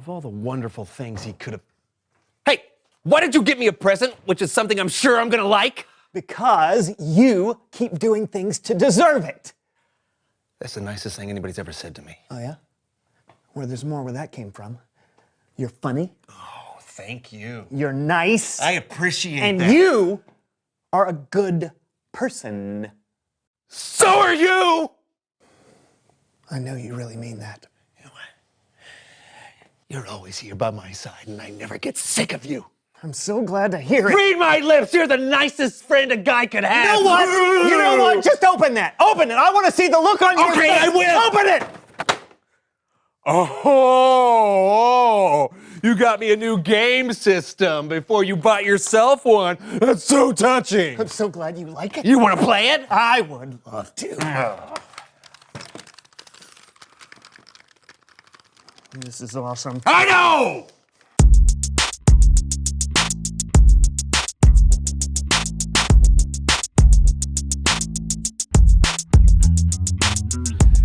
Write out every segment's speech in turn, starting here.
Of all the wonderful things he could have... Hey, why did you get me a present, which is something I'm sure I'm gonna like? Because you keep doing things to deserve it. That's the nicest thing anybody's ever said to me. Oh, yeah? Well, there's more where that came from. You're funny. Oh, thank you. You're nice. I appreciate and that. you are a good person. So are you! I know you really mean that. You know what? You're always here by my side, and I never get sick of you. I'm so glad to hear it. Read my lips! You're the nicest friend a guy could have. You know what? You know what? Just open that. Open it. I want to see the look on your face. Okay, I will. Open it. Oh, you got me a new game system before you bought yourself one. That's so touching. I'm so glad you like it. You want to play it? I would love to. This is awesome. I know!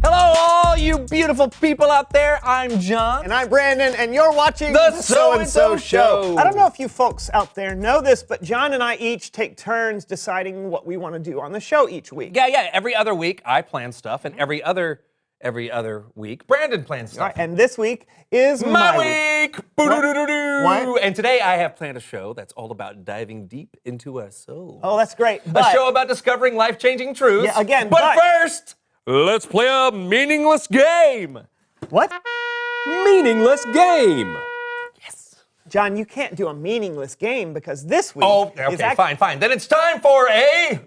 Hello, all you beautiful people out there. I'm John. And I'm Brandon, and you're watching The So-and-so Show. I don't know if you folks out there know this, but John and I each take turns deciding what we want to do on the show each week. Yeah. Every other week, I plan stuff, and every other week, Brandon plans stuff. All right, and this week is My week! Boo-doo-doo-doo-doo. What? And today I have planned a show that's all about diving deep into our soul. Oh, that's great. A But show about discovering life-changing truths. Yeah, again, But but- first, let's play a meaningless game. what? Meaningless game. Yes. John, you can't do a meaningless game because this week Oh, is okay, fine. Then it's time for a...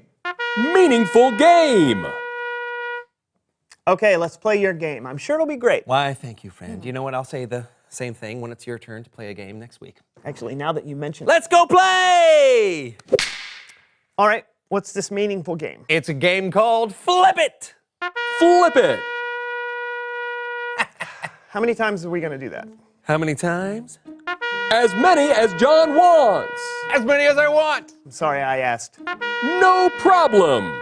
Meaningful game. Okay, let's play your game. I'm sure it'll be great. Why, thank you, friend. You know what? I'll say the same thing when it's your turn to play a game next week. Actually, now that you mention it. Let's go play! All right, what's this meaningful game? It's a game called Flip It. Flip it. How many times are we going to do that? How many times? As many as John wants. As many as I want. I'm sorry I asked. No problem.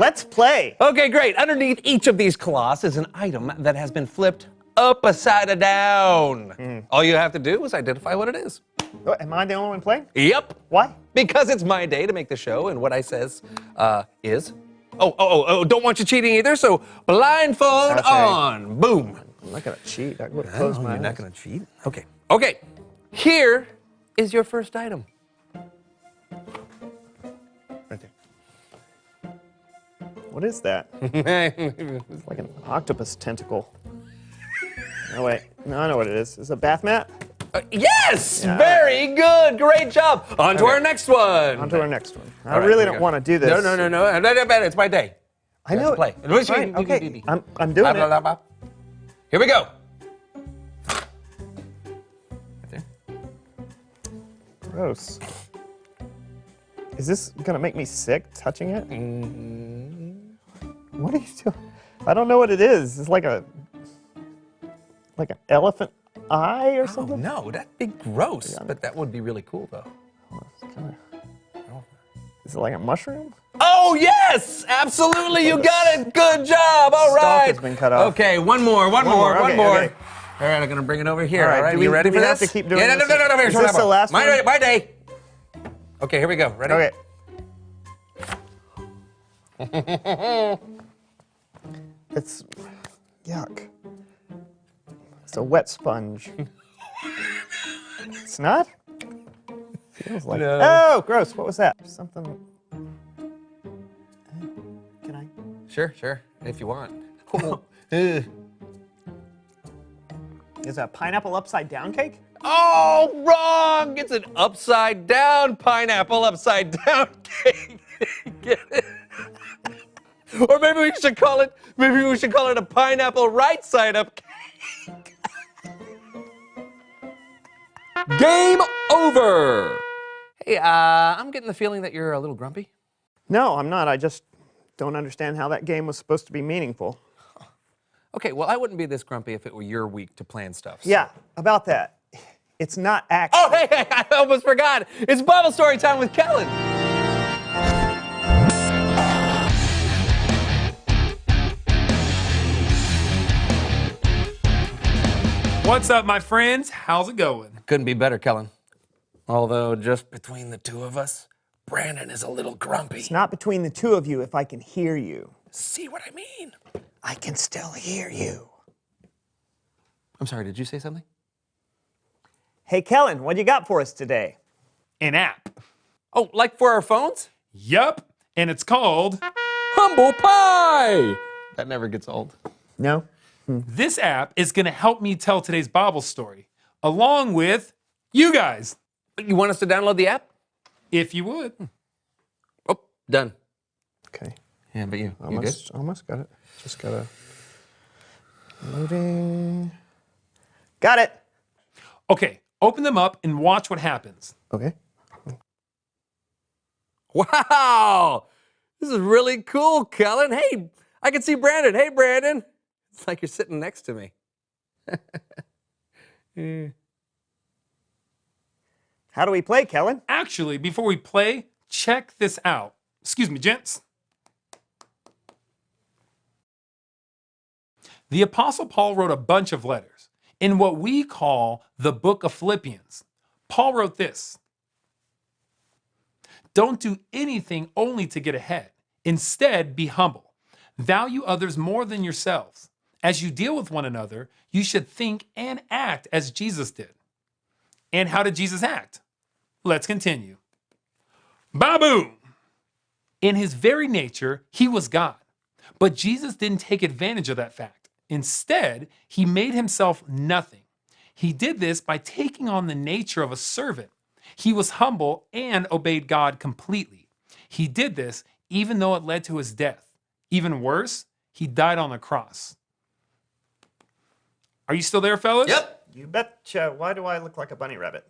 Let's play. Okay, great. Underneath each of these cloths is an item that has been flipped upside down. All you have to do is identify what it is. Oh, am I the only one playing? Yep. Why? Because it's my day to make the show, and what I says is... Oh, don't want you cheating either, so blindfold That's right. on. Boom. I'm not going to cheat. I would close my You're not eyes. going to cheat? Okay. Here is your first item. Right there. What is that? It's like an octopus tentacle. Oh, wait. No, I know what it is. Is it a bath mat? Yes! Yeah. Very good. Great job. On to Okay. our next one. On to our next one. I All right, really here we don't go. want to do this. No. It's my day. I You have know. to play. Fine, okay. I'm doing Blah, it. blah, blah. Here we go. Right there. Gross. Is this going to make me sick touching it? What are you doing? I don't know what it is. It's like an elephant eye or Oh, something? no, that'd be gross. But that would be really cool, though. Is it like a mushroom? Oh, yes! Absolutely, you got it. Good job. All Stalk right. has been cut off. Okay, one more. more, okay, okay. All right, I'm going to bring it over here. All right, All right, do you we- ready do for we this? have to keep doing Yeah, this? no. Is this the last one? My day. Okay, here we go. Ready? Okay. It's yuck. It's a wet sponge. It's not? Feels like No. Oh, gross. What was that? Something. Can I? Sure, if you want. Is a pineapple upside down cake? Oh, wrong! It's an upside down pineapple upside down cake. Get it? Or maybe we should call it a pineapple right side up cake. Game over. Hey, I'm getting the feeling that you're a little grumpy. No, I'm not. I just don't understand how that game was supposed to be meaningful. Okay, well, I wouldn't be this grumpy if it were your week to plan stuff. So. Yeah, about that. It's not action. Oh, hey, I almost forgot. It's Bible story time with Kellen. What's up, my friends? How's it going? Couldn't be better, Kellen. Although, just between the two of us, Brandon is a little grumpy. It's not between the two of you if I can hear you. See what I mean? I can still hear you. I'm sorry, did you say something? Hey, Kellen, what you got for us today? An app. Oh, like for our phones? Yup. And it's called... Humble Pie! That never gets old. No? This app is going to help me tell today's Bible story, along with you guys, You want us to download the app? if you would. Oh, done. Okay. Yeah, but you good? Almost got it. Just gotta... Loading. Got it. Okay, open them up and watch what happens. Okay. Wow! This is really cool, Kellen. Hey, I can see Brandon. Hey, Brandon. It's like you're sitting next to me. How do we play, Kellen? Actually, before we play, check this out. Excuse me, gents. The Apostle Paul wrote a bunch of letters in what we call the book of Philippians. Paul wrote this: "Don't do anything only to get ahead. Instead, be humble. Value others more than yourselves. As you deal with one another, you should think and act as Jesus did." And how did Jesus act? Let's continue. Ba-boom! In his very nature, he was God. But Jesus didn't take advantage of that fact. Instead, he made himself nothing. He did this by taking on the nature of a servant. He was humble and obeyed God completely. He did this even though it led to his death. Even worse, he died on the cross. Are you still there, fellas? Yep. You betcha. Why do I look like a bunny rabbit?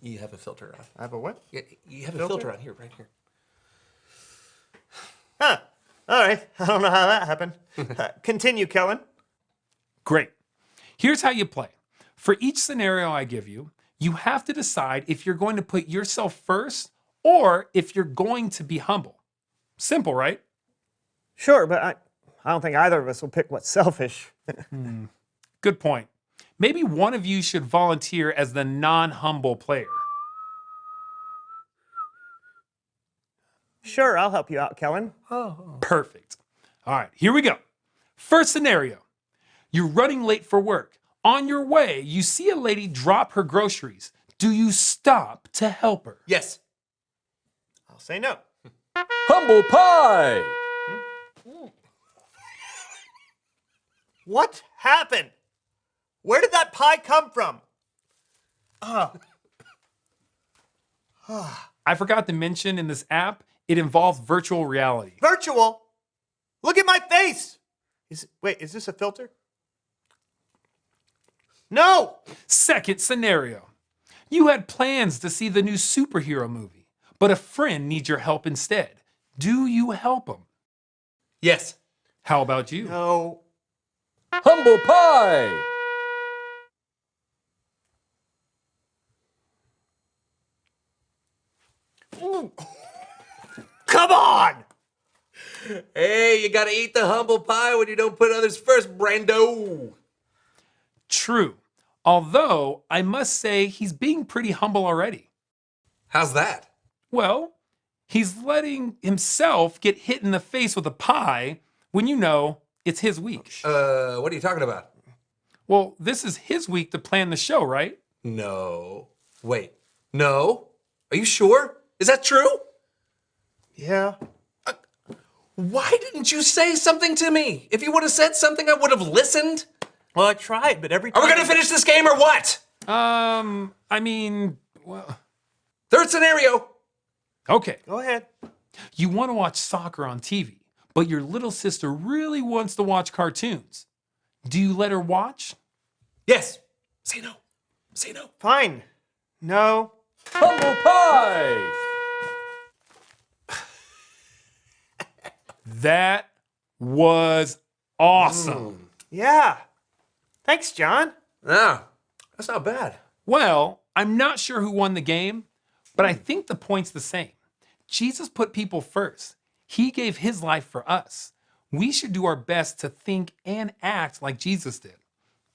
You have a filter on. I have a what? You have a Filter? filter on here, right here. Huh. All right. I don't know how that happened. Continue, Kellen. Great. Here's how you play. For each scenario I give you, you have to decide if you're going to put yourself first or if you're going to be humble. Simple, right? Sure, but I don't think either of us will pick what's selfish. Good point. Maybe one of you should volunteer as the non-humble player. Sure, I'll help you out, Kellen. Perfect. All right, here we go. First scenario. You're running late for work. On your way, you see a lady drop her groceries. Do you stop to help her? Yes. I'll say no. Humble Pie! What happened? Where did that pie come from? I forgot to mention in this app, it involves virtual reality. Virtual? Look at my face! Wait, is this a filter? No! Second scenario. You had plans to see the new superhero movie, but a friend needs your help instead. Do you help him? Yes. How about you? No. Humble Pie! Come on! Hey, you gotta eat the humble pie when you don't put others first, Brando. True. Although, I must say, he's being pretty humble already. How's that? Well, he's letting himself get hit in the face with a pie when you know it's his week. What are you talking about? Well, this is his week to plan the show, right? No. Wait. No? Are you sure? Is that true? Yeah. Why didn't you say something to me? If you would have said something, I would have listened. Well, I tried, but every time... Are we gonna finish this game or what? I mean, well, Third scenario. okay. Go ahead. You want to watch soccer on TV, but your little sister really wants to watch cartoons. Do you let her watch? Yes. Say no. Say no. Fine. No. Humble Pie! That was awesome. Yeah. Thanks, John. No, that's not bad. Well, I'm not sure who won the game, but I think the point's the same. Jesus put people first. He gave his life for us. We should do our best to think and act like Jesus did.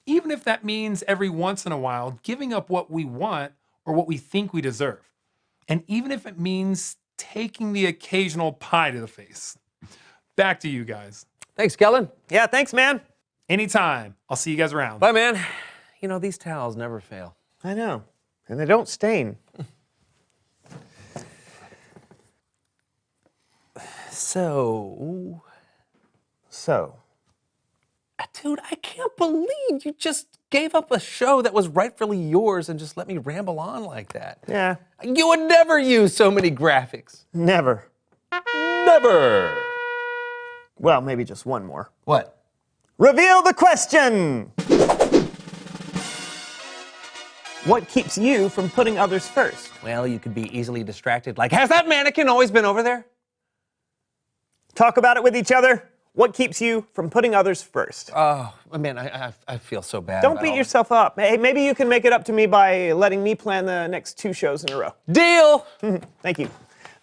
even if that means every once in a while giving up what we want or what we think we deserve. And even if it means taking the occasional pie to the face. Back to you guys. Thanks, Kellen. Yeah, thanks, man. Anytime. I'll see you guys around. Bye, man. You know, these towels never fail. I know. And they don't stain. So, dude, I can't believe you just gave up a show that was rightfully yours and just let me ramble on like that. yeah, You would never use so many graphics. never. Never. Well, maybe just one more. What? Reveal the question! What keeps you from putting others first? Well, you could be easily distracted. Like, has that mannequin always been over there? Talk about it with each other. What keeps you from putting others first? Oh, man, I feel so bad. Don't about beat all yourself up. Hey, maybe you can make it up to me by letting me plan the next 2 shows in a row. this. Deal! Thank you.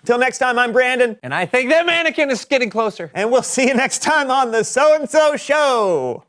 Until next time, I'm Brandon, And I think that mannequin is getting closer. and we'll see you next time on the So and So Show.